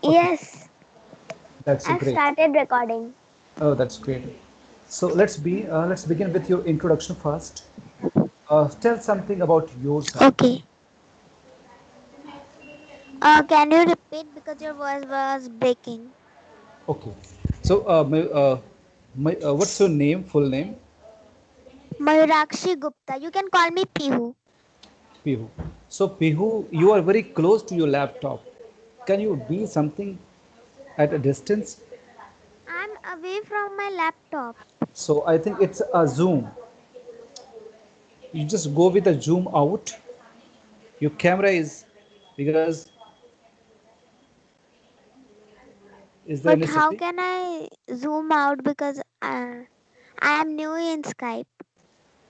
Okay, Yes, that's I've great. started recording. Oh, that's great. So let's begin with your introduction first. Tell something about yourself. Okay. Can you repeat because your voice was breaking? Okay. So what's your name? Full name? Mayurakshi Gupta. You can call me Pihu. Pihu. So Pihu, you are very close to your laptop. Can you be something at a distance? I'm away from my laptop. So I think it's a zoom. You just go with a zoom out. Your camera is because is there But any how setting? can I zoom out because I am new in Skype?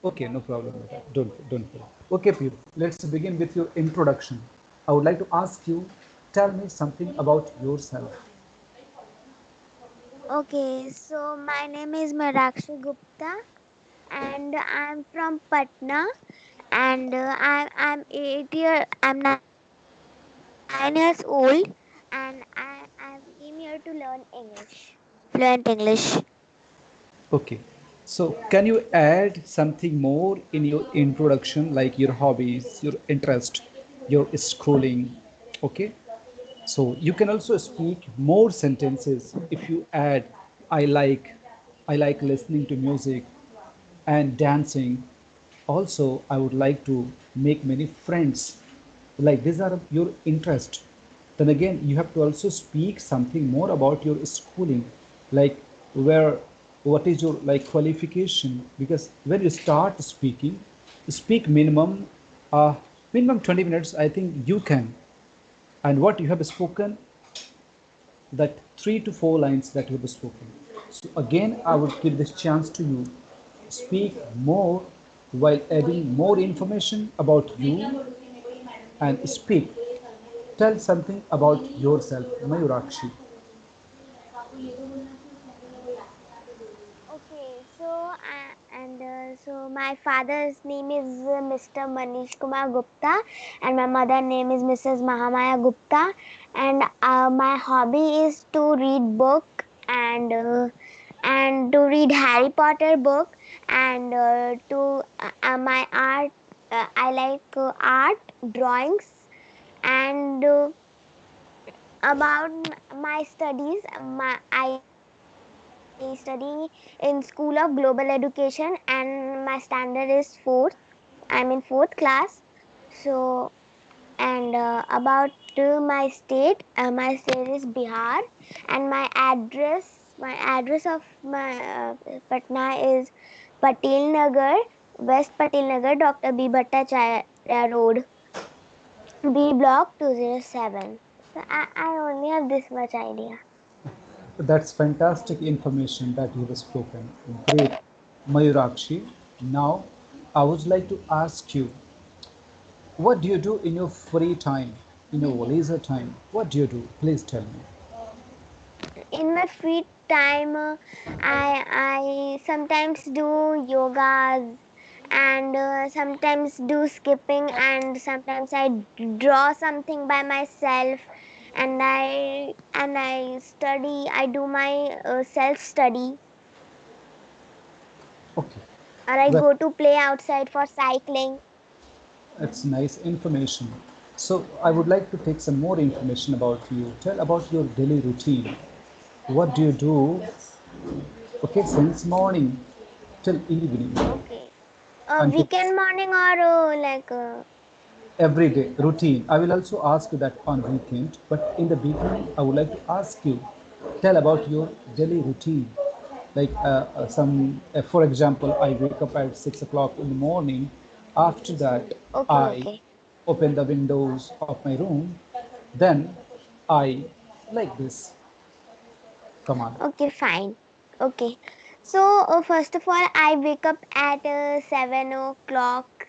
Okay, no problem with that. Don't worry. Okay, Piru, let's begin with your introduction. I would like to ask you, tell me something about yourself. Okay, so my name is Mayurakshi Gupta and I'm from Patna and I'm 9 years old and I came here to learn English, fluent English. Okay, so can you add something more in your introduction, like your hobbies, your interest, your schooling? Okay, so you can also speak more sentences if you add I like, I like listening to music and dancing. Also, I would like to make many friends. Like these are your interest. Then again, you have to also speak something more about your schooling, like where, what is your like qualification? Because when you start speaking, speak uh, minimum 20 minutes. I think you can. And what you have spoken, that 3 to 4 lines that you have spoken. So again, I would give this chance to you. Speak more while adding more information about you and speak. Tell something about yourself, Mayurakshi. Okay, so my father's name is Mr. Manish Kumar Gupta, and my mother name is Mrs. Mahamaya Gupta, and my hobby is to read book and to read Harry Potter book and to my art. I like art, drawings, and about my studies. I study in School of Global Education, and my standard is fourth. I'm in fourth class. So, and about my state, is Bihar, and my address of my Patna is Patil Nagar, West Patil Nagar, Dr. B. Bhattacharya Road, B Block 207. So I only have this much idea. That's fantastic information that you have spoken. Great, Mayurakshi. Now, I would like to ask you, what do you do in your free time, in your leisure time? What do you do? Please tell me. In my free time, I sometimes do yogas and sometimes do skipping and sometimes I draw something by myself and I study. I do my self study Okay, or I that, go to play outside for cycling. that's nice information. So, I would like to take some more information about you. Tell about your daily routine. What do you do? Okay, since morning till evening, Okay. until Weekend morning or every day routine. I will also ask you that on weekend, but in the beginning, I would like to ask you, tell about your daily routine. Like for example, I wake up at 6 o'clock in the morning. After that, okay, I okay. open the windows of my room. Then I like this. Come on. Okay, fine. Okay. So, first of all, I wake up at 7 o'clock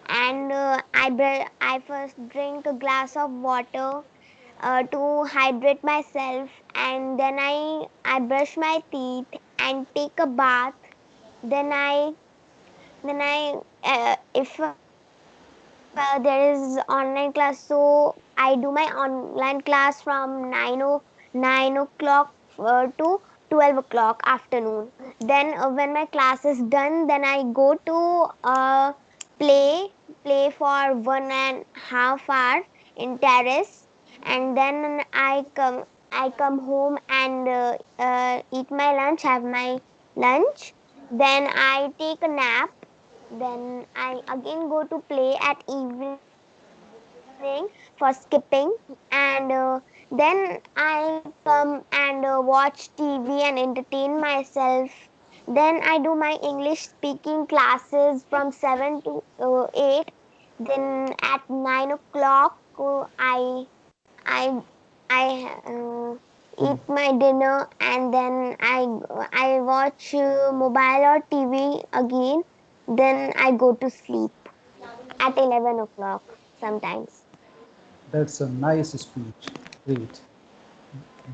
and I first drink a glass of water to hydrate myself, and then I brush my teeth and take a bath. Then I if there is online class, so I do my online class from 9 o'clock to 12 o'clock afternoon. Then when my class is done, then I go to play play for 1.5 hour in terrace, and then I come home and eat my lunch, have my lunch. Then I take a nap, then I again go to play at evening for skipping, and then I come and watch TV and entertain myself. Then I do my English speaking classes from 7 to 8. Then at 9 o'clock, I eat my dinner, and then I watch mobile or TV again. Then I go to sleep at 11 o'clock sometimes. That's a nice speech. Great.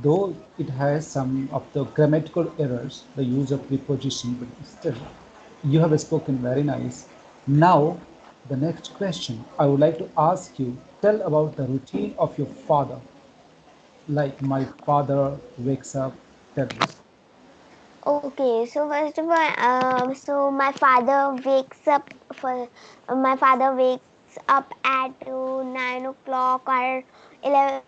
Though it has some of the grammatical errors, the use of preposition, but still, you have spoken very nice. Now, the next question I would like to ask you, tell about the routine of your father. Like my father wakes up, tell this. Okay, so first of all, so my father wakes up at 9 o'clock or 11,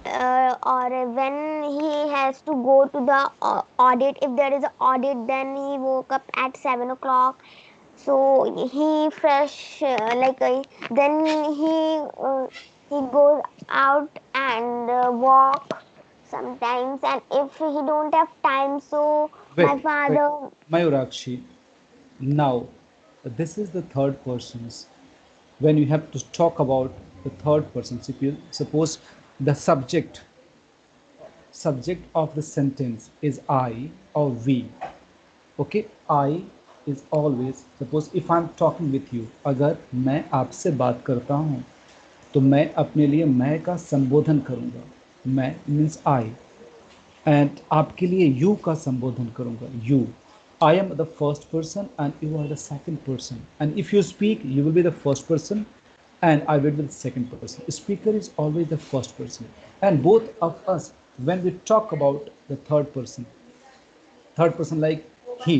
or when he has to go to the audit. If there is an audit, then he woke up at 7 o'clock. So he fresh then he goes out and walk sometimes. And if he don't have time, so Wait, my wait, father. Mayurakshi. Now, this is the third persons. When you have to talk about the third person, if you suppose the subject of the sentence is I or we. Okay, I is always, suppose if I'm talking with you, अगर मैं आपसे बात करता हूँ तो मैं अपने लिए मैं का संबोधन करूँगा. मैं मीन्स आई, एंड आपके लिए यू का संबोधन करूँगा. You, I am the first person and you are the second person, and if you speak you will be the first person and I will be the second person. Speaker is always the first person. And both of us, when we talk about the third person like he,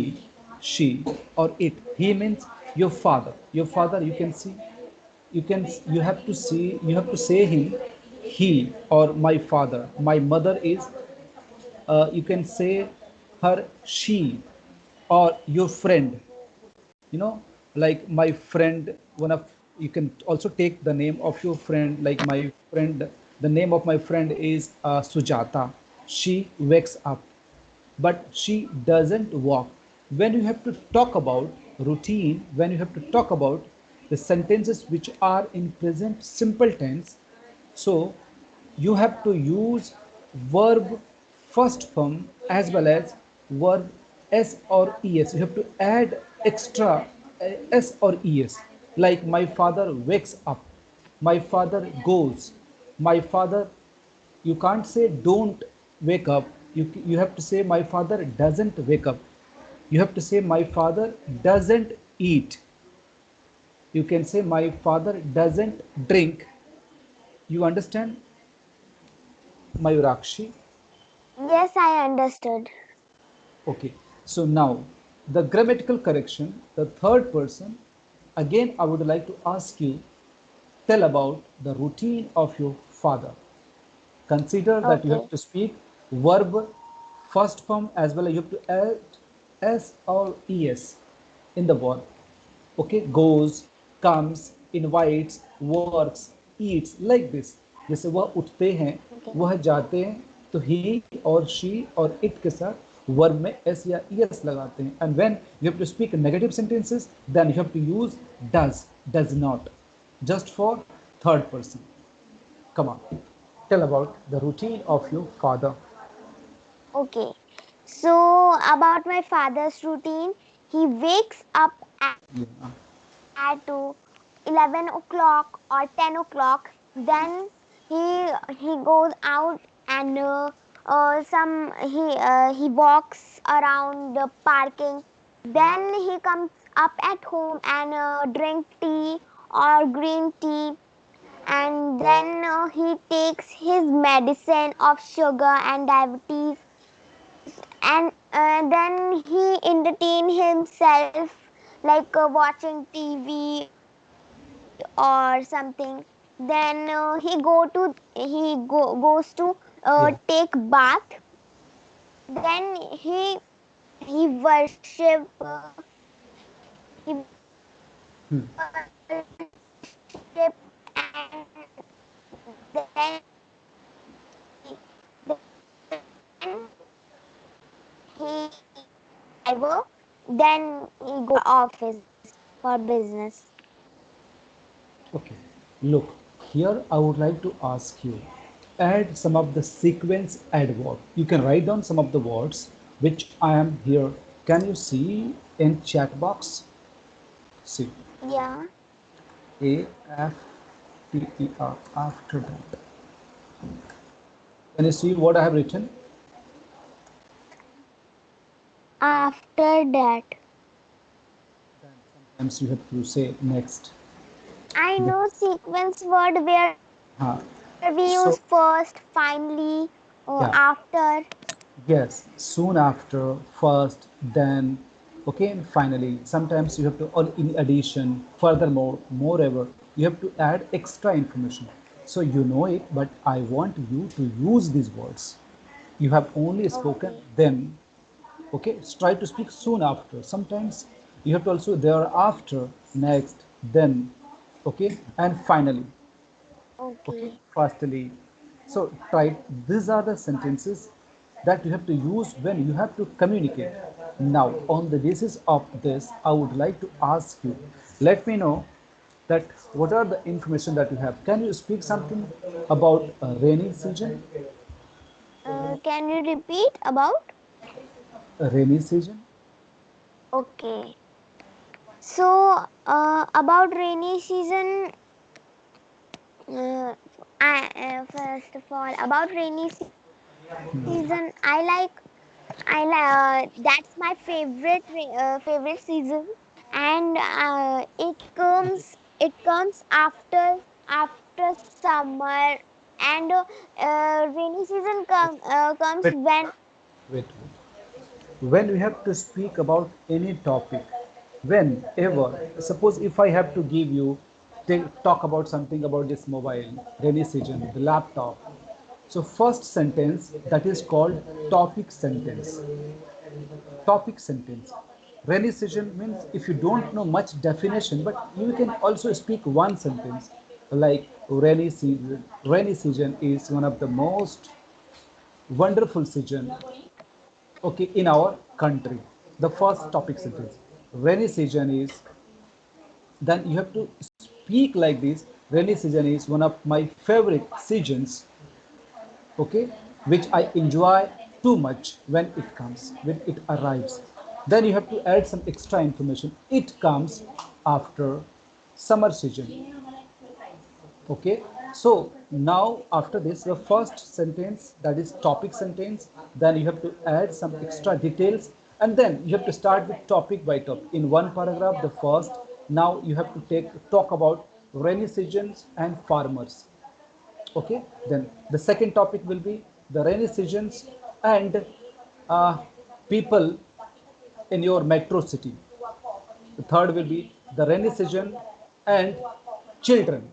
she, or it. He means your father. Your father, you can see, you have to say him, he or my father. My mother is, you can say her, she, or your friend, you know, like my friend, one of, you can also take the name of your friend, like my friend, the name of my friend is Sujata. She wakes up, but she doesn't walk. When you have to talk about routine, when you have to talk about the sentences which are in present simple tense, so you have to use verb first form as well as verb s or es. You have to add extra s or es. Like my father wakes up, my father goes, my father. You can't say don't wake up. You have to say my father doesn't wake up. You have to say my father doesn't eat. You can say my father doesn't drink. You understand, Mayurakshi? Yes, I understood. Okay, so now the grammatical correction, the third person. Again, I would like to ask you, tell about the routine of your father. Consider that you have Okay. to speak verb first form as well as you have to add s or es in the verb. Okay, goes, comes, invites, works, eats, like this. जैसे वह उठते हैं, Okay. वह जाते हैं, तो he और she और it के साथ verb में s या es लगाते हैं. And when you have to speak negative sentences, then you have to use does not, just for third person. Come on, tell about the routine of your father. Okay. So about my father's routine, he wakes up Yeah. at 11 o'clock or 10 o'clock. Then he goes out and he walks around the parking. Then he comes up at home and drink tea or green tea, and then he takes his medicine of sugar and diabetes, and then he entertain himself like watching TV or something. Then goes to Yeah. take bath. Then he worship he worship, Hmm. and then he driver, then he go office for business. Okay. Look, here I would like to ask you, add some of the sequence add word. You can write down some of the words which I am here. Can you see in chat box? See. Yeah. A F T E R after that. Can you see what I have written? After that, Then sometimes you have to say next. I The- know sequence word where we use first, So finally, or after. yeah, yes, soon after, first, then, okay, and finally. Sometimes you have to, or in addition, furthermore, moreover, you have to add extra information. So you know it, but I want you to use these words. You have only spoken Okay. them, okay? Try to speak soon after. Sometimes you have to also thereafter, next, then, okay, and finally, okay, Okay. firstly. So try, these are the sentences that you have to use when you have to communicate. Now on the basis of this, I would like to ask you, let me know that what are the information that you have. Can you speak something about a rainy season? Can you repeat about? A rainy season. Okay. So, about rainy season, first of all, about rainy season, that's my favorite season, and it comes after summer, and rainy season comes Wait, when. wait. When we have to speak about any topic, whenever, suppose if I have to give you, talk about something about this mobile, rainy season, the laptop. So first sentence, that is called topic sentence. Topic sentence. Rainy season means, if you don't know much definition, but you can also speak one sentence like rainy season. Rainy season is one of the most wonderful season, okay, in our country. The first topic sentence, rainy season is, then you have to speak like this. Rainy season is one of my favorite seasons, okay, which I enjoy too much when it comes, when it arrives. Then you have to add some extra information. It comes after summer season. Okay, so now after this, the first sentence, that is topic sentence, then you have to add some extra details, and then you have to start with topic by topic. In one paragraph, the first, now you have to talk about rainy seasons and farmers. Okay, then the second topic will be the rainy seasons and uh, people in your metro city. The third will be the rainy season and children.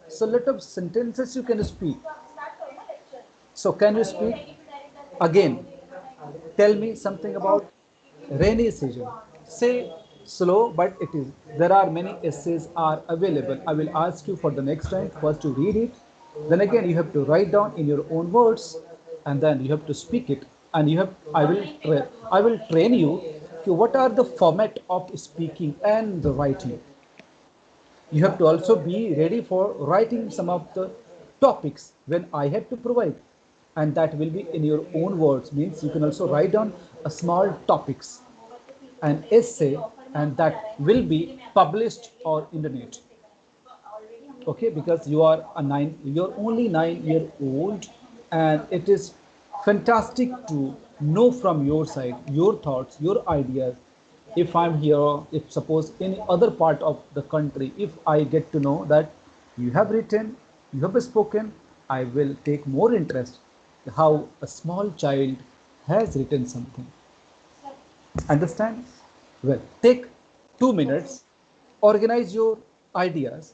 So lot of sentences you can speak. So can you speak again? Tell me something about rainy season. Say slow, but it is. There are many essays are available. I will ask you for the next time first to read it. Then again you have to write down in your own words, and then you have to speak it. And you have. I will train you. Okay, what are the format of speaking and the writing? You have to also be ready for writing some of the topics when I have to provide, and that will be in your own words. Means you can also write down a small topics, an essay, and that will be published on internet. Okay, because you're only 9 year old, and it is fantastic to know from your side your thoughts, your ideas, If I'm here, if suppose any other part of the country, if I get to know that you have written, you have spoken, I will take more interest how a small child has written something. Understand? Well, take 2 minutes, Yes. organize your ideas,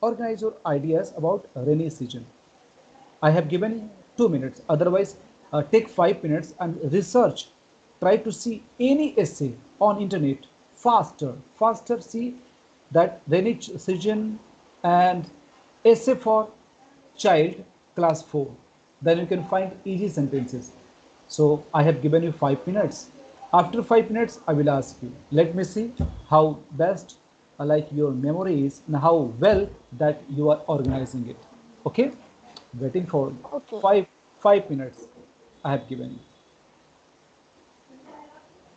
organize your ideas about rainy season. I have given 2 minutes. Otherwise, take 5 minutes and research. Try to see any essay on internet faster, faster. See that Greenwich season and essay for child class 4. Then you can find easy sentences. So I have given you 5 minutes. After 5 minutes, I will ask you. Let me see how best like your memory is and how well that you are organizing it. Okay? Waiting for Okay. five 5 minutes I have given you.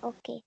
Okay.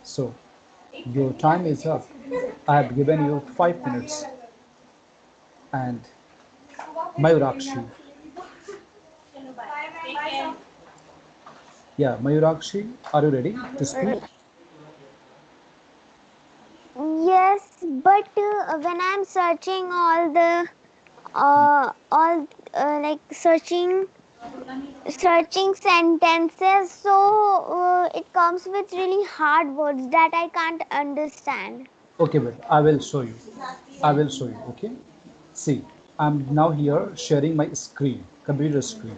So your time is up. I have given you 5 minutes. And Mayurakshi. Yeah, Mayurakshi, are you ready to speak? Yes, but when I'm searching all like searching sentences, so it comes with really hard words that I can't understand. Okay, but I will show you. I will show you. Okay. See, I'm now here sharing my screen, computer screen,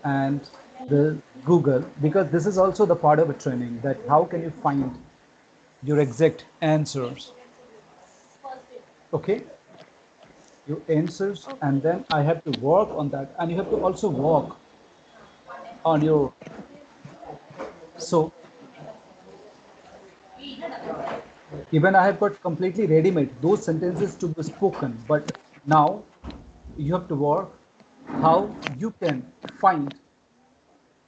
and the Google, because this is also the part of a training that how can you find your exact answers. Okay, your answers, and Okay. then I have to work on that, and you have to also work on your. So even I have got completely ready-made those sentences to be spoken, but now you have to work how you can find.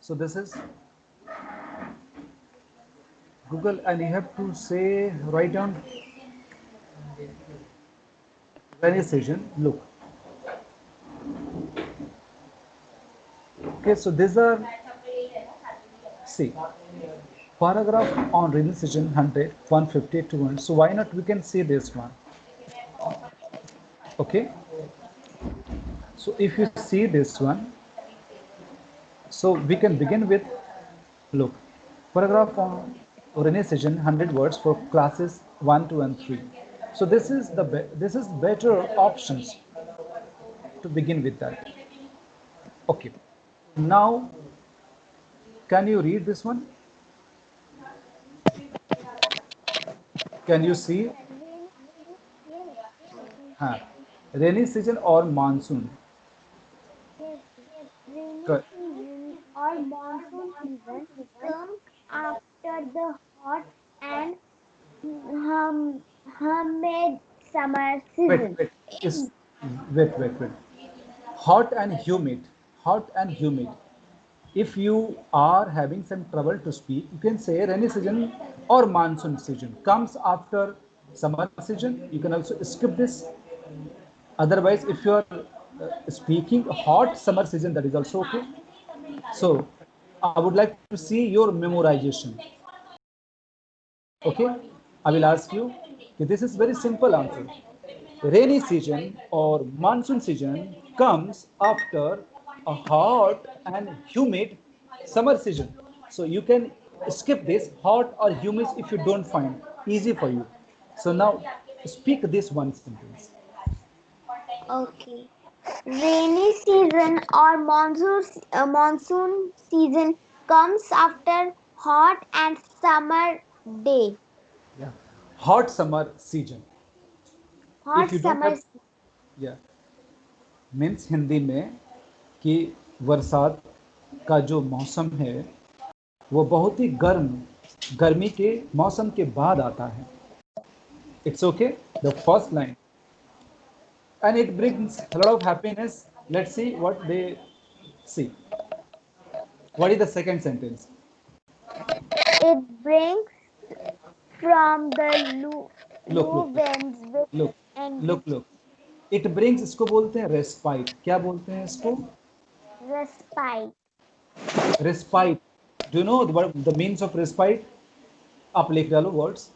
So this is Google, and you have to say, write down rainy season. Look, Okay, so these are, see, paragraph on rainy season 100, 150, 200. So why not we can see this one? Okay, so if you see this one, so we can begin with, look, paragraph on rainy season 100 words for classes 1, 2, and 3. So this is better options to begin with that. Okay, now can you read this one? Can you see? Yes, I can Huh. see. Rainy season or monsoon? Yes, rainy Correct. season or monsoon season comes after the hot and humid summer Wait, season. wait. It, Is wait. Hot and humid. Hot and humid. If you are having some trouble to speak, you can say rainy season or monsoon season comes after summer season. You can also skip this. Otherwise, if you are speaking hot summer season, that is also okay. So, I would like to see your memorization. Okay, I will ask you. This is very simple answer. Rainy season or monsoon season comes after a hot and humid summer season. So you can skip this hot or humid if you don't find easy for you. So now speak this one sentence. okay. Rainy season or monsoon season comes after hot and summer day. Yeah, hot summer season. If Hot you don't summer. have, yeah, means Hindi में कि बरसात का जो मौसम है वो बहुत ही गर्मी के मौसम के बाद आता है. It's okay. The first line, and it brings a lot of happiness. Let's see what they see. What is the second sentence? It brings from the Look, low look, winds with look, and look. It brings, इसको बोलते हैं respite. क्या बोलते हैं इसको? respite. Respite. Do you know the means of respite? आप लिख डालो words.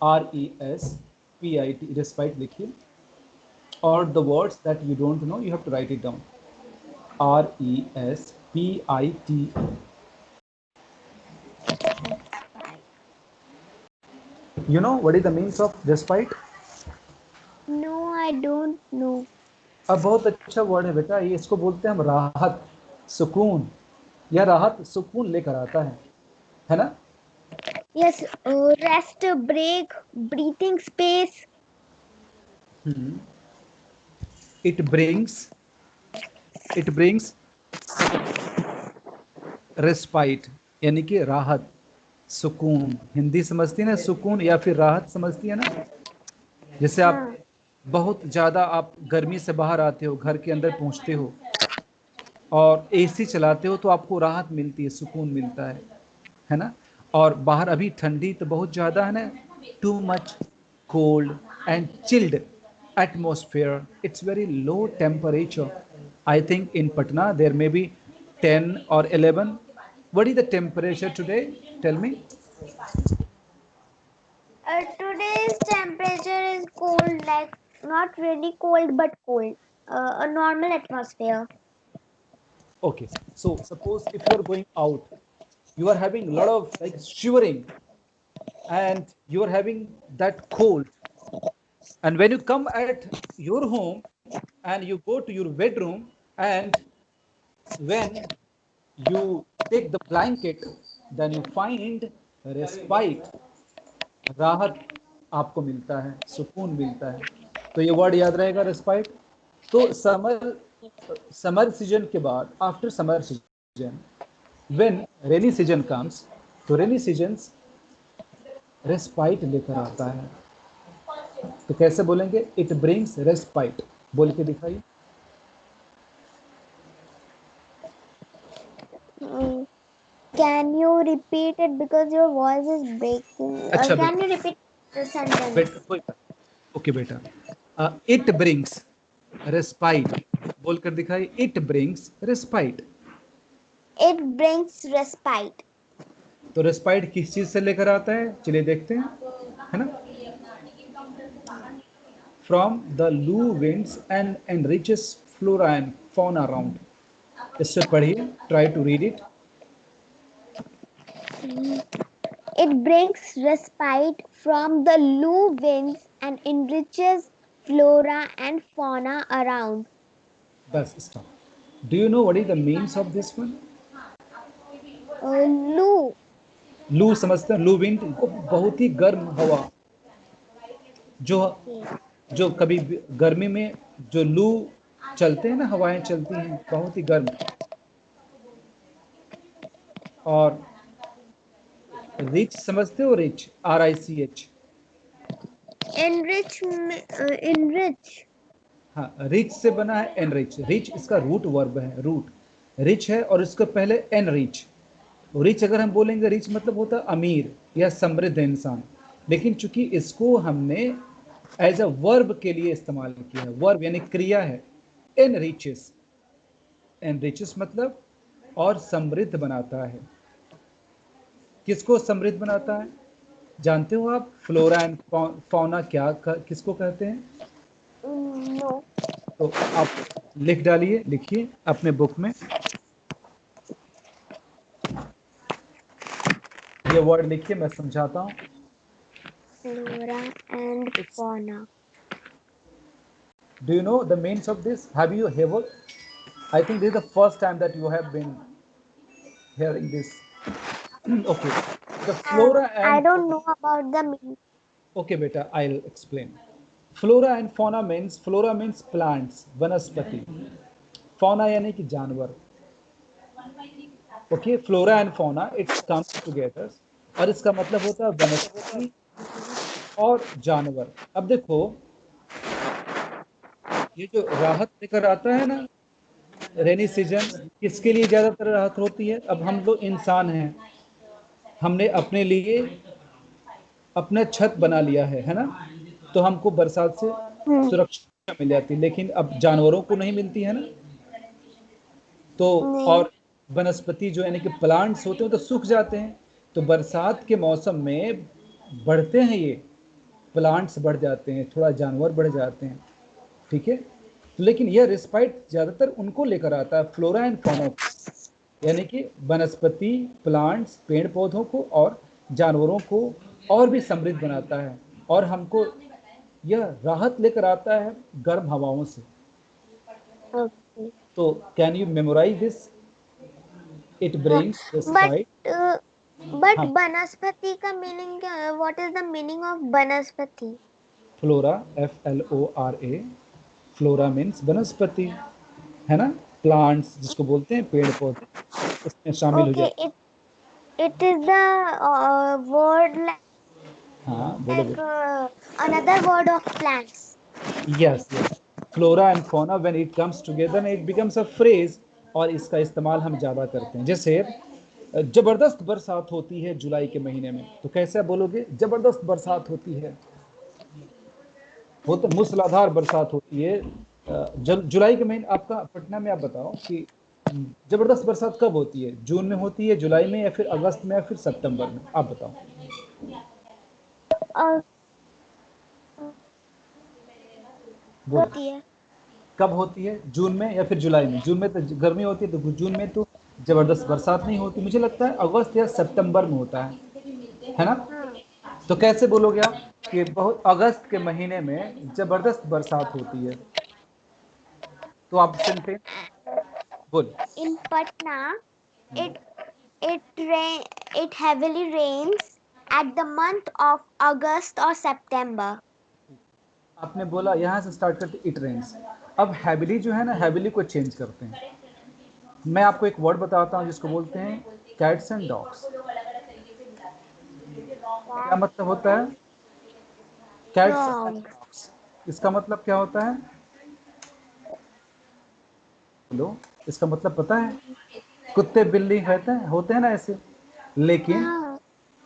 RESPITE. Respite लिखिए. Or the words that you don't know, you have to write it down. RESPITE. You know what is the means of respite? No, I don't know. अब बहुत अच्छा word है बेटा, ये इसको बोलते हैं हम राहत, सुकून. या राहत सुकून लेकर आता है ना? Yes, rest, break, breathing space. It brings respite, यानी कि राहत, सुकून. हिंदी समझती है ना सुकून, या फिर राहत समझती है ना? जैसे आप हाँ. बहुत ज़्यादा आप गर्मी से बाहर आते हो, घर के अंदर पहुंचते हो और एसी चलाते हो तो आपको राहत मिलती है, सुकून मिलता है ना? और बाहर अभी ठंडी तो बहुत ज़्यादा है ना, too much cold and chilled atmosphere. It's very low temperature. I think in Patna there may be 10 or 11. What is the temperature today? Tell me. Today's temperature is cold, like not really cold but cold. A normal atmosphere. Okay, so suppose if you are going out, you are having a lot of like shivering and you are having that cold, and when you come at your home and you go to your bedroom, and when you take the blanket, then you find respite, राहत आपको मिलता है, सुकून मिलता है. तो ये word याद रहेगा, रेस्पाइट. तो समर सीजन के बाद, after summer season, when rainy season comes, तो रेनी सीजन रेस्पाइट लेकर आता है. तो कैसे बोलेंगे? It brings respite. बोल के दिखाइए. Mm. Can you repeat it because your voice is breaking? अच्छा Can बेटा, you repeat the sentence? बेटा कोई बात. ओके बेटा, इट ब्रिंग्स रेस्पाइट बोलकर दिखाइए. It brings respite. It brings respite. तो रेस्पाइट किस चीज से लेकर आता है, चलिए देखते हैं, है ना। From the loo winds and enriches flora and fauna around. इससे पढ़िए, try to read it. It brings respite from the low winds and enriches flora and fauna around. Bus stop. Do you know what is the means of this one? Loo. लू समझते हैं, लू wind, बहुत ही गर्म हवा, जो जो कभी गर्मी में जो लू चलते हैं ना, हवाएं चलती हैं बहुत ही गर्म। और रिच समझते हो, रिच, RICH। Enrich. Enrich. हाँ, रिच से बना है एनरिच। रिच इसका रूट वर्ब है, रूट रिच है और इसके पहले एनरिच। रिच अगर हम बोलेंगे, रिच मतलब होता है अमीर या समृद्ध इंसान, लेकिन चूंकि इसको हमने एज अ वर्ब के लिए इस्तेमाल किया है, वर्ब यानी क्रिया है। एनरिचेस, एनरिचेस मतलब और समृद्ध बनाता है। किसको समृद्ध बनाता है जानते हो आप? फ्लोरा एंड फौना किसको कहते हैं? No. तो आप लिख डालिए, लिखिए अपने बुक में, ये वर्ड लिखिए, मैं समझाता हूँ। Flora and fauna. Do you know the means of this? Have you ever? I think this is the first time that you have been hearing this. Okay, the flora I and don't know about the meaning. okay, beta, I'll explain. Flora and fauna means plants, वनस्पति। Fauna यानी कि जानवर। Okay, flora and fauna it's comes together, और इसका मतलब होता है वनस्पति और जानवर। अब देखो, ये जो राहत लेकर आता है ना रेनी सीजन, किसके लिए ज्यादातर राहत होती है? अब हम लोग इंसान हैं, हमने अपने लिए अपना छत बना लिया है ना, तो हमको बरसात से सुरक्षा मिल जाती है, लेकिन अब जानवरों को नहीं मिलती है ना। तो नहीं। और वनस्पति जो यानी कि प्लांट्स होते हैं तो सूख जाते हैं, तो बरसात के मौसम में बढ़ते हैं ये प्लांट्स, बढ़ जाते हैं, थोड़ा जानवर बढ़ जाते हैं, ठीक है। लेकिन यह रिस्पाइट ज़्यादातर उनको लेकर आता है, फ्लोरा एंड फौना, यानी कि वनस्पति, प्लांट्स, पेड़ पौधों को और जानवरों को और भी समृद्ध बनाता है, और हमको यह राहत लेकर आता है गर्म हवाओं से। Okay. तो can you memorise this? It brings But respite. but हाँ, बनास्पति का मीनिंग क्या है? What is the meaning of बनास्पति? फ्लोरा, FLORA, फ्लोरा मीन्स वनस्पति, है ना, प्लांट्स जिसको बोलते हैं, पेड़ पौधे उसमें शामिल हो Okay, जाते it is the word हैं। हाँ बोलो like बोलो। another word of plants. Yes yes, flora and fauna when it comes together it becomes a phrase, और इसका इस्तेमाल हम ज़्यादा करते हैं। जैसे जबरदस्त बरसात होती है जुलाई के महीने में, तो कैसे बोलोगे? जबरदस्त बरसात होती है, वो तो मूसलाधार बरसात होती है। जुलाई के महीने, आपका पटना में आप बताओ कि जबरदस्त बरसात कब होती है? जून में होती है, जुलाई में, या फिर अगस्त में, या फिर सितंबर में? आप बताओ। और बोलो, होती है। कब होती है? जून में या फिर जुलाई में? जून में तो गर्मी होती है, तो जून में तो जबरदस्त बरसात नहीं होती। मुझे लगता है अगस्त या सितंबर में होता है ना। हाँ। तो कैसे बोलोगे आप कि बहुत अगस्त के महीने में जबरदस्त बरसात होती है? तो आप सेंटेंस बोल। In Patna, it it heavily rains at the month of August or September. आपने बोला यहाँ से स्टार्ट करते इट रेन्स। अब हैबिली जो है ना, हैबिली को चेंज करते हैं। मैं आपको एक वर्ड बताता हूँ जिसको बोलते हैं कैट्स एंड डॉग्स। क्या मतलब होता है? Cats and Dog. डॉग्स, इसका मतलब क्या होता है? हेलो, इसका मतलब पता है? कुत्ते बिल्ली होते हैं ना ऐसे, लेकिन हाँ।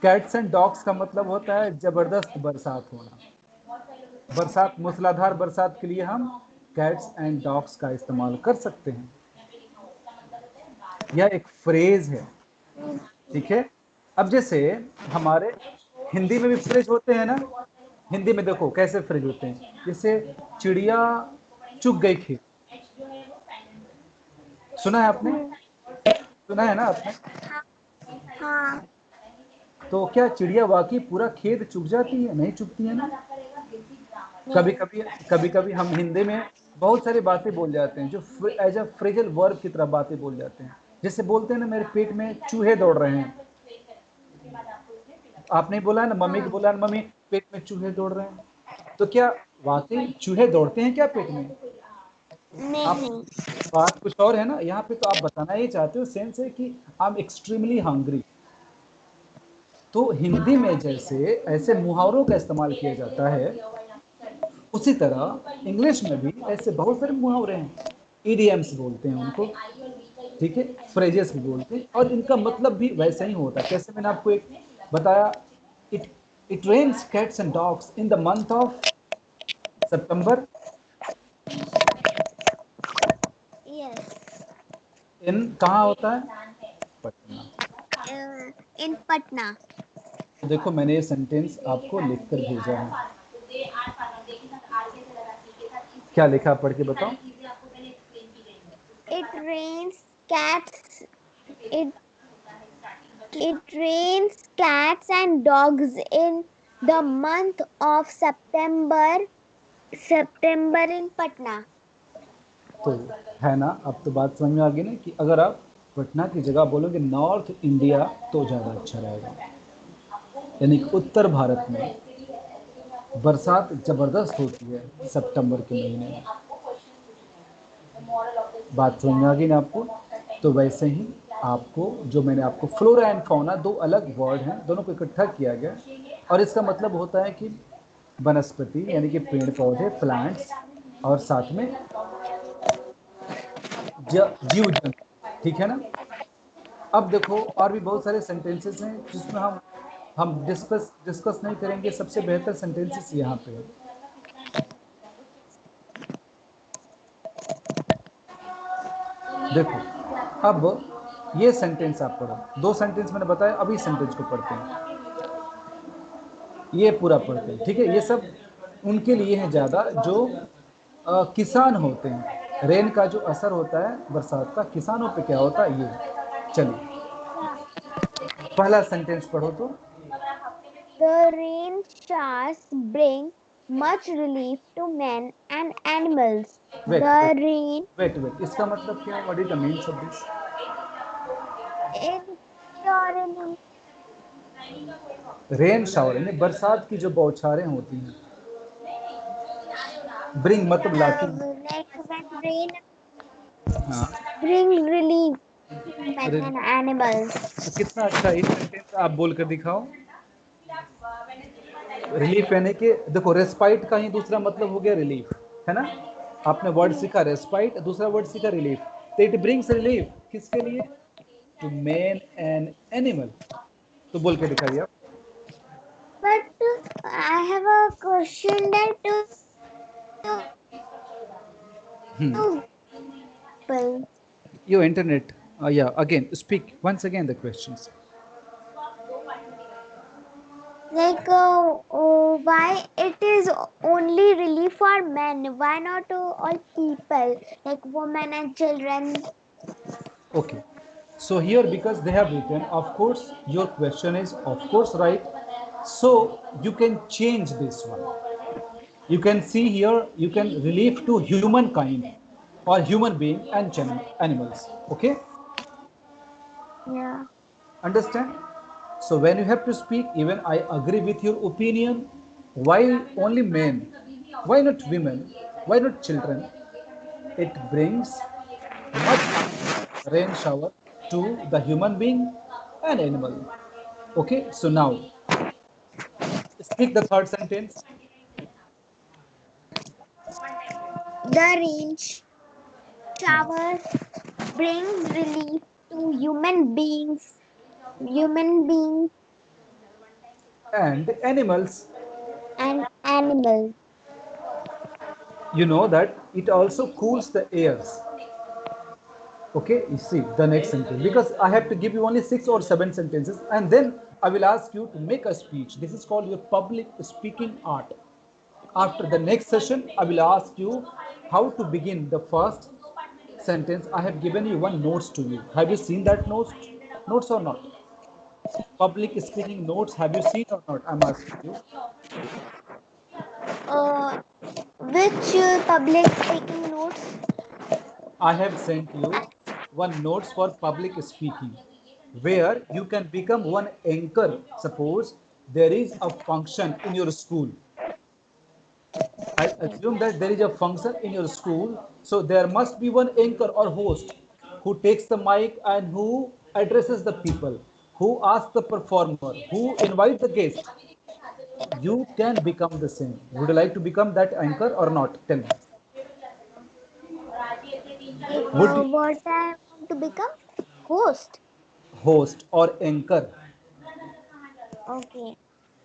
कैट्स एंड डॉग्स का मतलब होता है जबरदस्त बरसात होना। बरसात, मूसलाधार बरसात के लिए हम कैट्स एंड डॉग्स का इस्तेमाल कर सकते हैं। यह एक फ्रेज है, ठीक है। अब जैसे हमारे हिंदी में भी फ्रेज होते हैं ना, हिंदी में देखो कैसे फ्रेज होते हैं, जैसे चिड़िया चुग गई खेत, सुना है आपने, हम्म, सुना है ना आपने? हाँ। तो क्या चिड़िया वाकई पूरा खेत चुग जाती है? नहीं चुगती है ना। कभी नहीं। कभी कभी कभी हम हिंदी में बहुत सारी बातें बोल जाते हैं जो एज अ फ्रेजल वर्ब की तरह बातें बोल जाते हैं। जैसे बोलते हैं ना, मेरे पेट में चूहे दौड़ रहे हैं, आपने बोला है ना, मम्मी को हाँ। बोला ना, मम्मी पेट में चूहे दौड़ रहे हैं, तो क्या वाकई चूहे दौड़ते हैं क्या पेट में? आप नहीं। बात कुछ और है ना, यहाँ पे तो आप बताना ही चाहते हो सेंस है कि आई एम एक्सट्रीमली हंग्री। तो हिंदी में जैसे ऐसे मुहावरों का इस्तेमाल किया जाता है, उसी तरह इंग्लिश में भी ऐसे बहुत सारे मुहावरे हैं, ईडीएम्स बोलते हैं उनको, ठीक है, फ्रेजेस भी बोलते हैं, और इनका मतलब भी वैसा ही होता है। कैसे मैंने आपको एक बताया, it it rains cats and dogs in the month of September yes. In, कहाँ होता है? पटना। इन पटना। तो देखो मैंने ये सेंटेंस आपको लिखकर भेजा है, क्या लिखा पढ़ के बताओ। It rains cats. It it rains cats and dogs in the month of September. September in Patna. तो है ना, अब तो बात समझ में आ गई ना कि अगर आप पटना की जगह बोलोगे नॉर्थ इंडिया तो ज़्यादा अच्छा रहेगा, यानी कि उत्तर भारत में बरसात ज़बरदस्त होती है सितंबर के महीने में। बात समझ में आ गई ना आपको? तो वैसे ही आपको, जो मैंने आपको फ्लोरा एंड फौना दो अलग वर्ड हैं, दोनों को इकट्ठा किया गया, और इसका मतलब होता है कि वनस्पति यानी कि पेड़ पौधे, प्लांट्स, और साथ में जीव जंतु, ठीक है ना। अब देखो और भी बहुत सारे सेंटेंसेस हैं जिसमें हम डिस्कस नहीं करेंगे, सबसे बेहतर सेंटेंसेस यहाँ पे है। देखो अब ये सेंटेंस आप पढ़ो, दो सेंटेंस मैंने बताया, अभी सेंटेंस को पढ़ते हैं, ये पूरा पढ़ते हैं, ठीक है। ये सब उनके लिए है ज़्यादा जो किसान होते हैं, रेन का जो असर होता है बरसात का किसानों पे क्या होता है, ये चलिए पहला सेंटेंस पढ़ो तो। The rain showers bring much relief to men and animals. Wet The wet rain wet wet, इसका मतलब क्या, what is the means of this? in Jordan, rain shower यानी बरसात की जो बौछारें होती हैं, ब्रिंग मतलब लाती हैं। like when rain हाँ, bring relief to men अरे and animals. तो कितना अच्छा, एक सेंटेंस आप बोल कर दिखाओ। रिलीफ यानी कि देखो रेस्पाइट का ही दूसरा मतलब हो गया रिलीफ, है ना। आपने वर्ड सीखा रेस्पाइट, दूसरा वर्ड सीखा रिलीफ, तो इट ब्रिंग्स रिलीफ किसके लिए? To man and animal. तो बोल के दिखाइए आप। But I have a question that people Your internet, yeah, again speak once again the questions. like why it is only relief for men? Why not all people like women and children? Okay, so here because they have written, of course your question is of course right, so you can change this one. You can see here, you can relieve to humankind or human being and animals, okay, Yeah. understand? So when you have to speak, even I agree with your opinion, why only men, why not women, why not children? It brings much rain shower to the human being and animal. Okay, so now speak the third sentence. The rain showers brings relief to human beings And animals, and animals. you know that it also cools the airs. Okay, you see the next sentence because I have to give you only 6 or 7 sentences and then I will ask you to make a speech. This is called your public speaking art. After the next session, I will ask you how to begin the first sentence. I have given you one notes to you. Have you seen that notes or not? Public speaking notes. Have you seen or not? I'm asking you. Uh, which public speaking notes? I have sent you one notes for public speaking where you can become one anchor. Suppose there is a function in your school. I Okay. assume that there is a function in your school, so there must be one anchor or host who takes the mic and who addresses the people, who asks the performer, who invites the guest. You can become the same. Would you like to become that anchor or not? Tell me. Would you What I want to become? Host. host or anchor? Okay.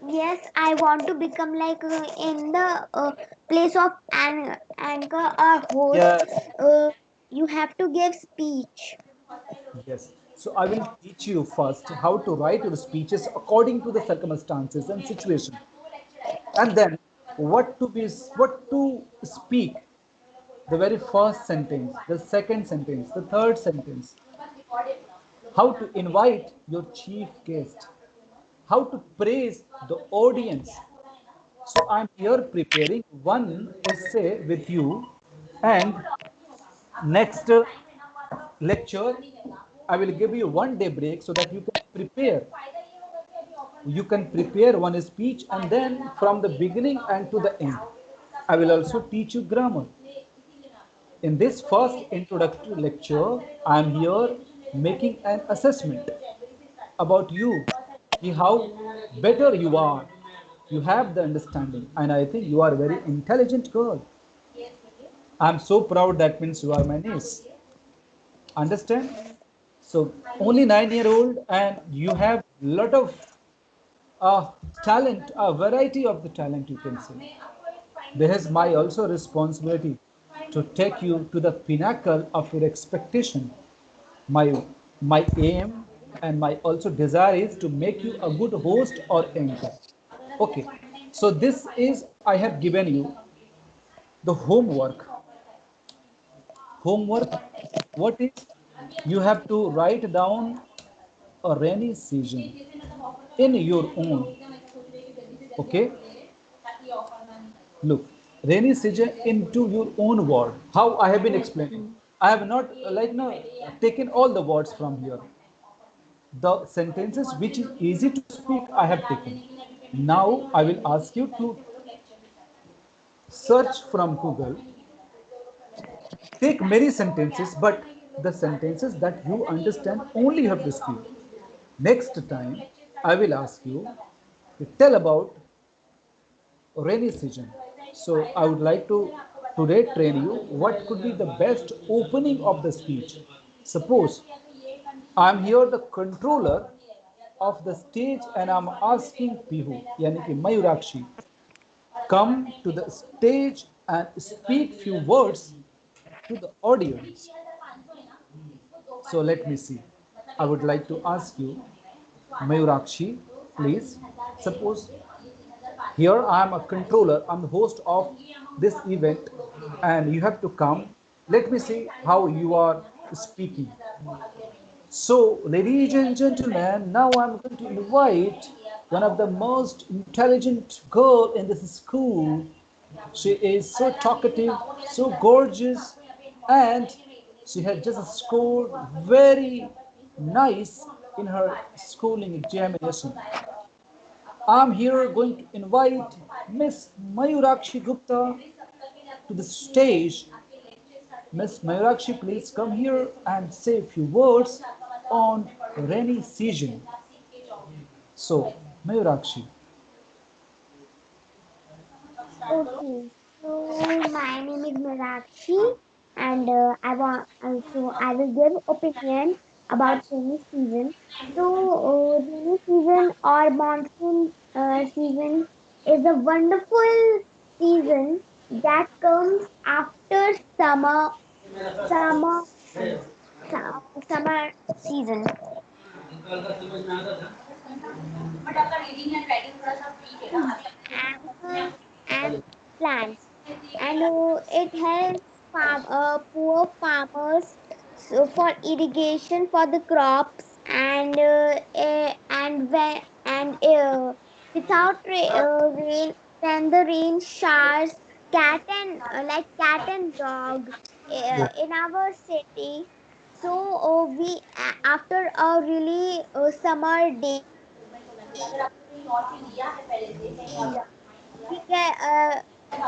Yes, I want to become like in the place of an anchor or host. Yes. Uh, you have to give speech. Yes. So I will teach you first how to write your speeches according to the circumstances and situation. And then what to speak. The very first sentence, the second sentence, the third sentence. How to invite your chief guest. How to praise the audience. So I'm here preparing one essay with you and next lecture I will give you 1 day break so that you can prepare one speech and then from the beginning and to the end I will also teach you grammar. In this first introductory lecture I am here making an assessment about you, how better you are. You have the understanding and I think you are a very intelligent girl. I'm so proud. That means you are my niece. Understand? So only 9 year old and you have lot of uh, talent, a variety of the talent you can say. There is my also responsibility to take you to the pinnacle of your expectation. My aim and my also desire is to make you a good host or anchor. Okay, so this is I have given you the homework. Homework, what is? You have to write down a rainy season in your own. Okay, look, rainy season into your own word. How I have been explaining. Okay. I have not like no taken all the words from here. The sentences which is easy to speak, I have taken. Now I will ask you to search from Google. Take many sentences, but the sentences that you understand only you have to speak. Next time, I will ask you to tell about rainy season. So I would like to today train you what could be the best opening of the speech. Suppose I am here the controller of the stage and I am asking Pihu, yani ki Mayurakshi, come to the stage and speak few words to the audience. So let me see. I would like to ask you, Mayurakshi, please. Suppose here I am a controller, I'm the host of this event, and you have to come. Let me see how you are speaking. So, ladies and gentlemen, now I'm going to invite one of the most intelligent girl in this school. She is so talkative, so gorgeous, and she had just scored very nice in her schooling examination. I'm here going to invite Miss Mayurakshi Gupta to the stage. Miss Mayurakshi, please come here and say a few words on rainy season. So, Mayurakshi, Okay. So my name is Mirakshi, and I will give opinion about rainy season. So rainy season or monsoon season is a wonderful season that comes after summer. Summer ends. summer season. Animals and plants, and it helps poor farmers for irrigation for the crops, and without rain, then the rain showers cat and dog Yes. in our city. So after a really summer day, we get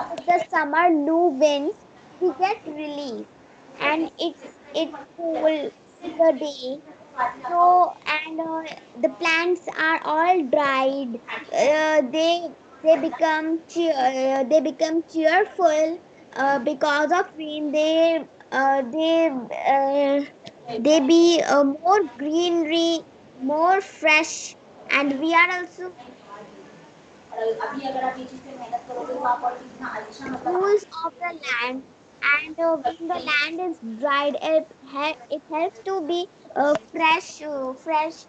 with the summer low winds, we get relief, and it's cool in the day. So and the plants are all dried. They they become cheerful because of rain. They be more greenery, more fresh, and we are also cools of the land. And when the land is dried, it helps to be fresh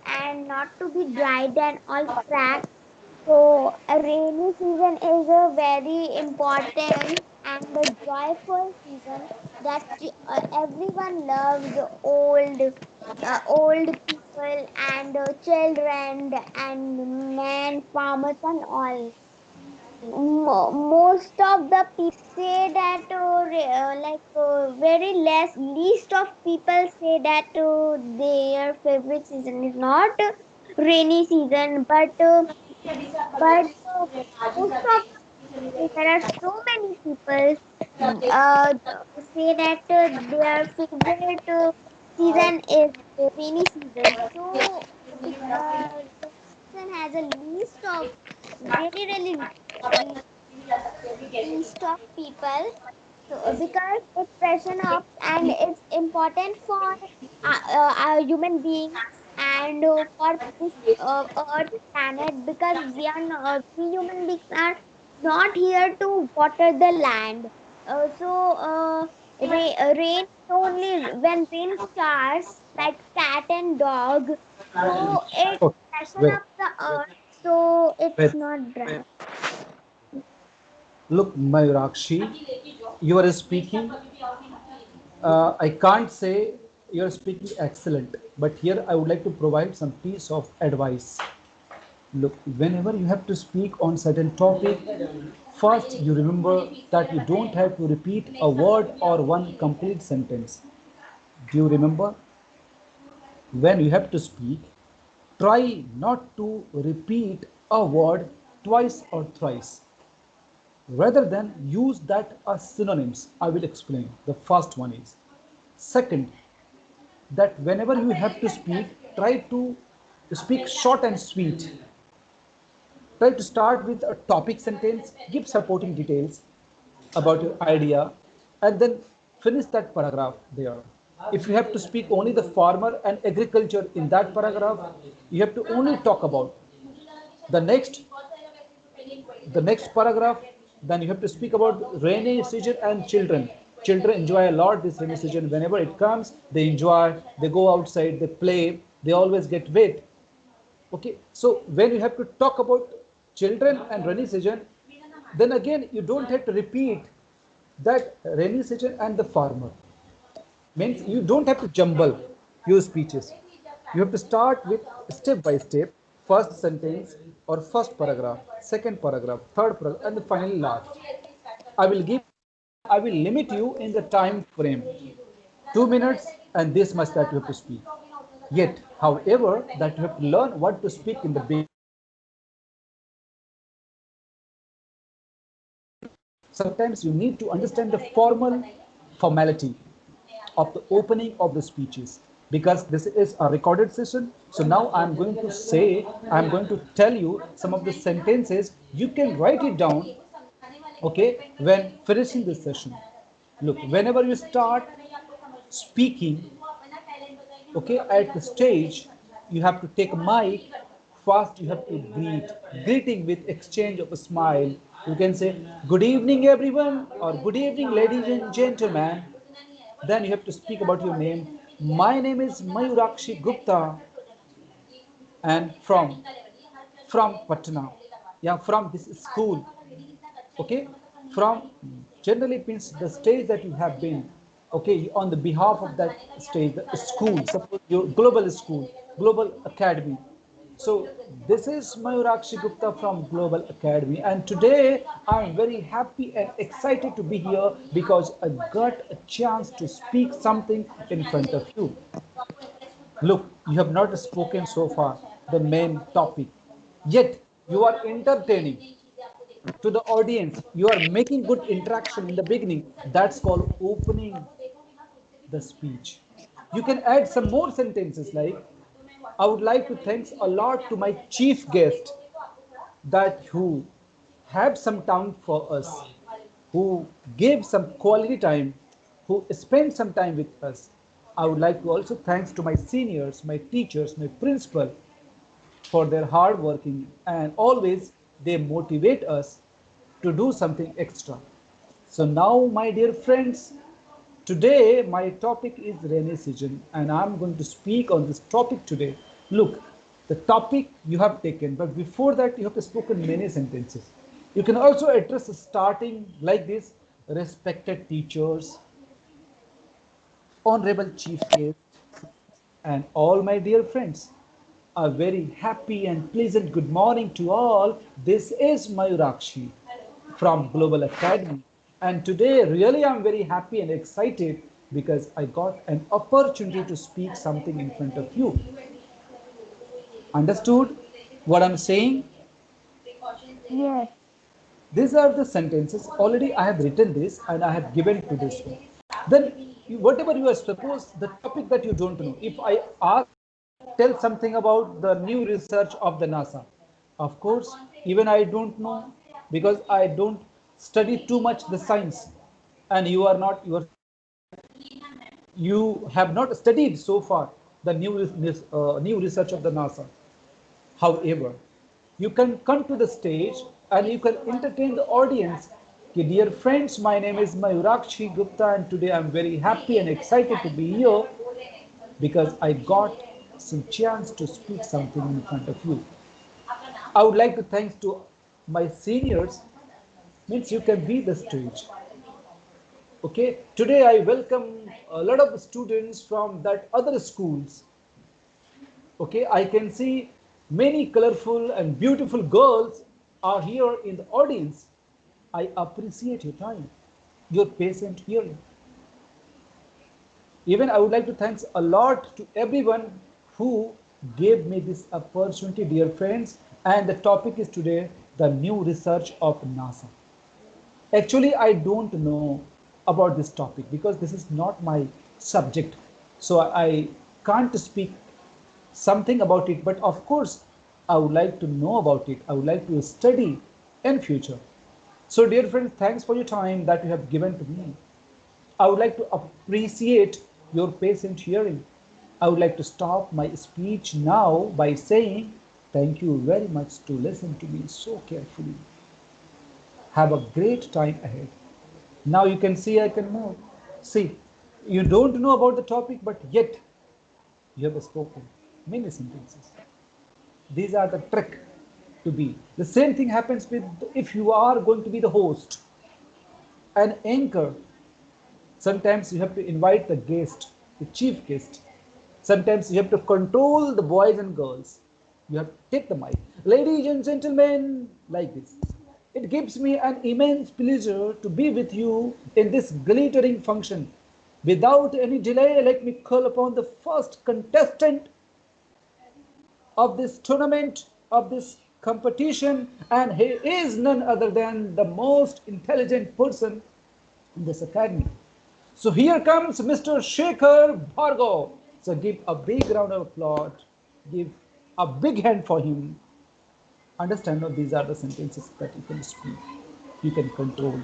and not to be dried and all cracked. So a rainy season is a very important and a joyful season that everyone loves. Old people and children and men, farmers and all. Most of the say that very least of people say that their favorite season is not rainy season, but most of there are so many people say that their favorite season is rainy season. So rainy season has a least of really least of people. So because it's freshen up and it's important for human beings and for this earth planet, because we human beings are not here to water the land. Rain only when rain showers like cat and dog, so it Okay. freshen Very, up the earth, so very. it's not dry. Look, Mayurakshi, you are speaking. I can't say you are speaking excellent, but here I would like to provide some piece of advice. Look, whenever you have to speak on certain topic, first you remember that you don't have to repeat a word or one complete sentence. Do you remember? When you have to speak, try not to repeat a word twice or thrice. Rather than use that as synonyms, I will explain. The first one is. Second, that whenever you have to speak, try to speak short and sweet. Try to start with a topic sentence, give supporting details about your idea, and then finish that paragraph there. If you have to speak only the farmer and agriculture in that paragraph, you have to only talk about the next paragraph. Then you have to speak about rainy season and children. Children enjoy a lot this rainy season. Whenever it comes, they enjoy, they go outside, they play, they always get wet. Okay, so when you have to talk about children and rainy season, then again you don't have to repeat that rainy season and the farmer. Means you don't have to jumble your speeches. You have to start with step by step, first sentence or first paragraph, second paragraph, third paragraph, and finally last. I will limit you in the time frame, 2 minutes, and this much that you have to speak. Yet, however, that you have to learn what to speak in the beginning. Sometimes you need to understand the formal formality of the opening of the speeches, because this is a recorded session. So now I'm going to tell you some of the sentences. You can write it down, okay, when finishing this session. Look, whenever you start speaking, okay, at the stage, you have to take a mic. First you have to greeting with exchange of a smile. You can say good evening everyone, or good evening ladies and gentlemen. Then you have to speak about your name. My name is Mayurakshi Gupta and from Patna. Yeah, from this school. Okay, from generally means the stage that you have been. Okay, on the behalf of that stage, the school, suppose your global school, global academy. So this is Mayurakshi Gupta from Global Academy, and today I'm very happy and excited to be here because I got a chance to speak something in front of you. Look, you have not spoken so far the main topic, yet you are entertaining to the audience. You are making good interaction in the beginning. That's called opening the speech. You can add some more sentences like, I would like to thanks a lot to my chief guest that who have some time for us, who gave some quality time, who spent some time with us. I would like to also thanks to my seniors, my teachers, my principal for their hard working, and always they motivate us to do something extra. So now, my dear friends, today my topic is rainy season, and I'm going to speak on this topic today. Look, the topic you have taken, but before that, you have spoken many sentences. You can also address starting like this: respected teachers, honorable chief guest, and all my dear friends. A very happy and pleasant good morning to all. This is Mayurakshi from Global Academy. And today, really, I'm very happy and excited because I got an opportunity to speak something in front of you. Understood what I'm saying? Yes. These are the sentences. Already I have written this and I have given to this one. Then, whatever you are suppose the topic that you don't know, if I ask, tell something about the new research of the NASA. Of course, even I don't know because I don't study too much the science, and you are not yourself you have not studied so far the new research of the NASA. However, you can come to the stage and you can entertain the audience. Okay, dear friends, my name is Mayurakshi Gupta, and today I'm very happy and excited to be here because I got some chance to speak something in front of you. I would like to thank to my seniors. Means you can be the stage. Okay, today I welcome a lot of students from that other schools. Okay, I can see many colorful and beautiful girls are here in the audience. I appreciate your time, your patient hearing. Even I would like to thanks a lot to everyone who gave me this opportunity, dear friends. And the topic is today the new research of NASA. Actually, I don't know about this topic because this is not my subject, so I can't speak something about it. But of course, I would like to know about it. I would like to study in future. So, dear friends, thanks for your time that you have given to me. I would like to appreciate your patient hearing. I would like to stop my speech now by saying thank you very much to listen to me so carefully. Have a great time ahead. Now you can see I can move. See, you don't know about the topic, but yet you have spoken many sentences. These are the trick to be. The same thing happens with if you are going to be the host, an anchor. Sometimes you have to invite the guest, the chief guest. Sometimes you have to control the boys and girls. You have to take the mic. Ladies and gentlemen, like this. It gives me an immense pleasure to be with you in this glittering function. Without any delay, let me call upon the first contestant of this tournament, of this competition, and he is none other than the most intelligent person in this academy. So here comes Mr. Shekhar Bhargav. So give a big round of applause. Give a big hand for him. Understand now these are the sentences that you can speak. You can control.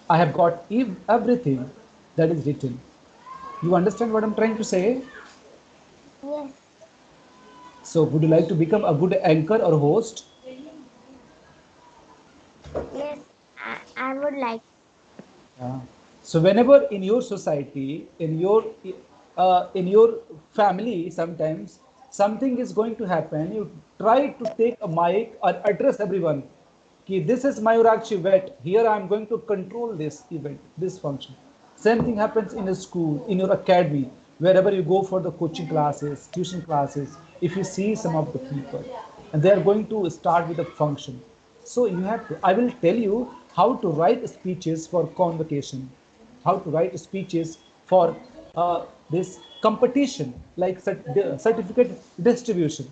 I have got everything that is written. You understand what I'm trying to say? Yes. So would you like to become a good anchor or host? Yes. I would like. Yeah. So whenever in your society, in your in your family sometimes something is going to happen, you try to take a mic or address everyone. Ki, this is Mayurakshi vet, here I am going to control this event, this function. Same thing happens in a school, in your academy, wherever you go for the coaching classes, tuition classes. If you see some of the people and they are going to start with a function, so you have to, I will tell you how to write speeches for convocation, how to write speeches for this competition, like certificate distribution.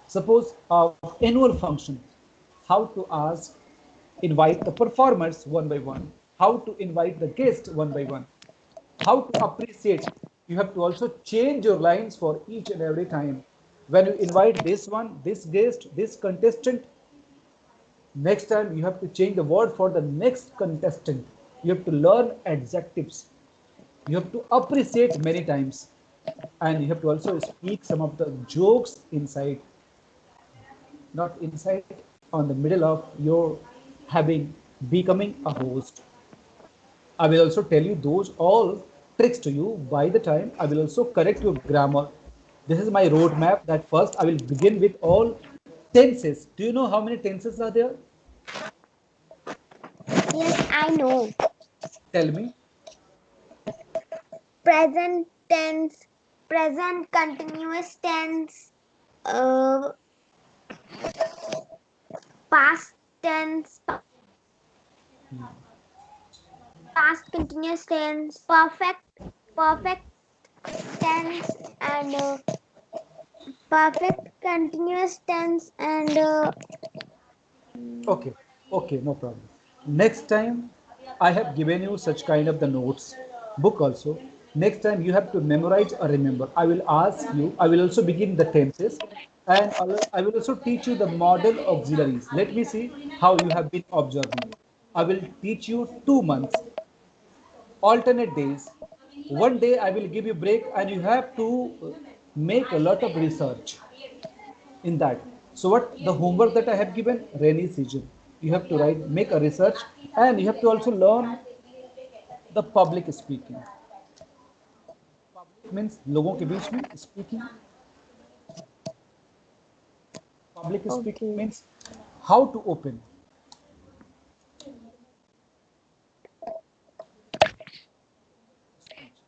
Suppose of annual function, how to ask, invite the performers one by one, how to invite the guest one by one, how to appreciate. You have to also change your lines for each and every time. When you invite this one, this guest, this contestant, next time you have to change the word for the next contestant. You have to learn adjectives. You have to appreciate many times. And you have to also speak some of the jokes inside, not inside, on the middle of your having becoming a host. I will also tell you those all tricks to you. By the time I will also correct your grammar. This is my roadmap that first I will begin with all tenses. Do you know how many tenses are there? Yes, I know. Tell me. Present tense, present continuous tense, uh, past tense, past continuous tense, perfect tense, and perfect continuous tense, and Okay, okay, no problem. Next time I have given you such kind of the notes, book also. Next time you have to memorize or remember. I will ask you, I will also begin the tenses, and I will also teach you the model auxiliaries. Let me see how you have been observing. I will teach you 2 months, alternate days. One day I will give you break and you have to make a lot of research in that. So what the homework that I have given, rainy season. You have to write, make a research, and you have to also learn the public speaking. Public means लोगों के बीच में speaking. Public speaking okay, means how to open.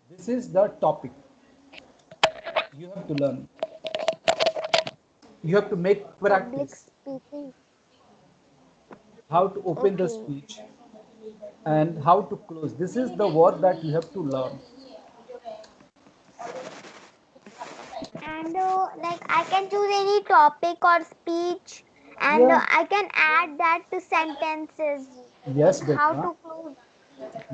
This is the topic you have to learn. You have to make public practice speaking. how to open the Okay, speech and how to close. This is the word that you have to learn. and like I can choose any topic or speech, and Yeah. I can add that to sentences. Yes, How Beta. to close?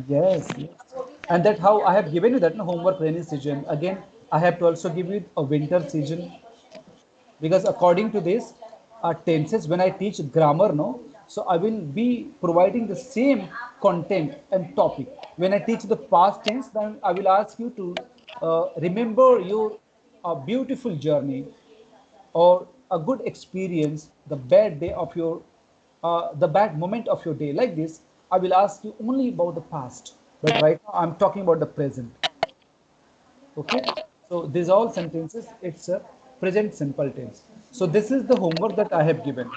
Yes, yes. And that how I have given you that no homework rainy season. Again, I have to also give you a winter season, because according to this tenses, when I teach grammar, no, so I will be providing the same content and topic. When I teach the past tense, then I will ask you to remember your beautiful journey or a good experience, the bad day of your, the bad moment of your day. Like this, I will ask you only about the past, but right now I'm talking about the present. Okay, so these all sentences, it's a present simple tense. So this is the homework that I have given.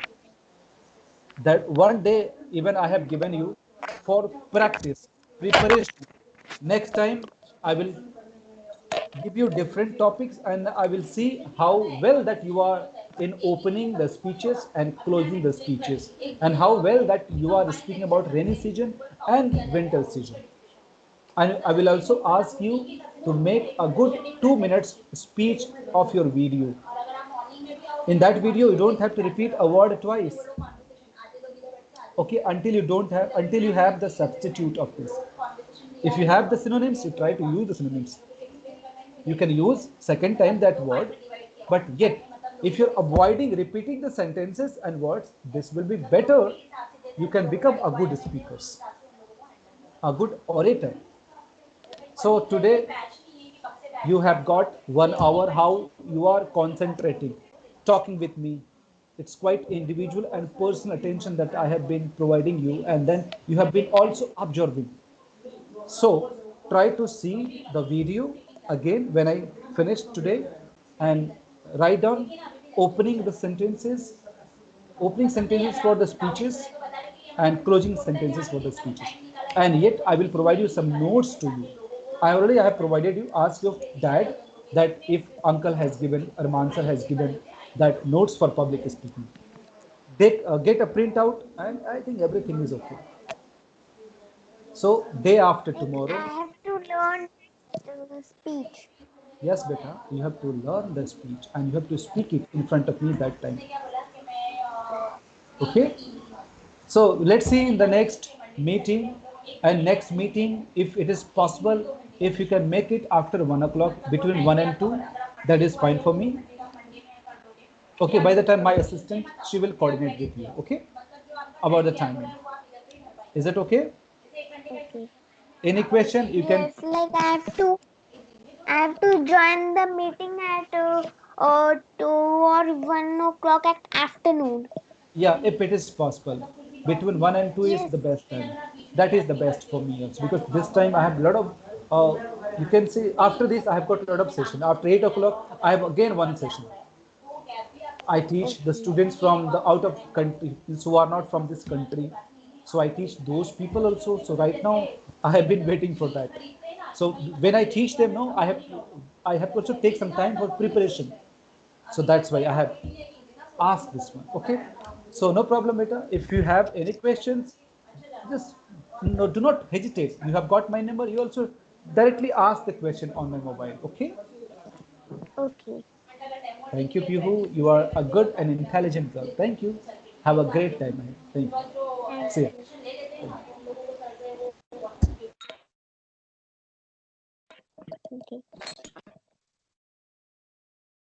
That one day even I have given you for practice, preparation. Next time I will give you different topics and I will see how well that you are in opening the speeches and closing the speeches, and how well that you are speaking about rainy season and winter season. And I will also ask you to make a good 2 minutes speech of your video. In that video, you don't have to repeat a word twice. Okay, until you have the substitute of this. If you have the synonyms, you try to use the synonyms. You can use second time that word, but yet if you're avoiding repeating the sentences and words, this will be better. You can become a good speaker, a good orator. So today you have got 1 hour how you are concentrating talking with me. It's quite individual and personal attention that I have been providing you, and then you have been also observing. So try to see the video again when I finish today, and write down opening the sentences, opening sentences for the speeches, and closing sentences for the speeches. And yet I will provide you some notes to you. I have provided you. Ask your dad that if uncle has given, Arman sir has given that notes for public speaking. They get a printout, and I think everything is okay. So day after Like tomorrow, I have to learn speech. yes, beta, you have to learn the speech and you have to speak it in front of me that time. Okay. So let's see in the next meeting, and next meeting, if it is possible, if you can make it after 1 o'clock, between 1 and 2, that is fine for me. Okay, by the time my assistant, she will coordinate with you. Okay, about the timing. Is that okay? Okay. Any question you can. Yes, like I have to join the meeting at 2 or 1 o'clock at afternoon. Yeah, if it is possible, between 1 and 2 is Yes. the best time. That is the best for me also, because this time I have a lot of. You can see after this I have got a lot of session. After 8 o'clock, I have again one session. I teach the Okay. students from the out of country who are not from this country. So I teach those people also. So right now I have been waiting for that. So when I teach them now, I have to also take some time for preparation. So that's why I have asked this one. Okay. So no problem, beta. If you have any questions, just no, do not hesitate. You have got my number. You also directly ask the question on my mobile. Okay. Okay. Thank you, Pihu. You are a good and intelligent girl. Thank you. Have a great time ahead. Thank you. Thank See you. ya. Okay.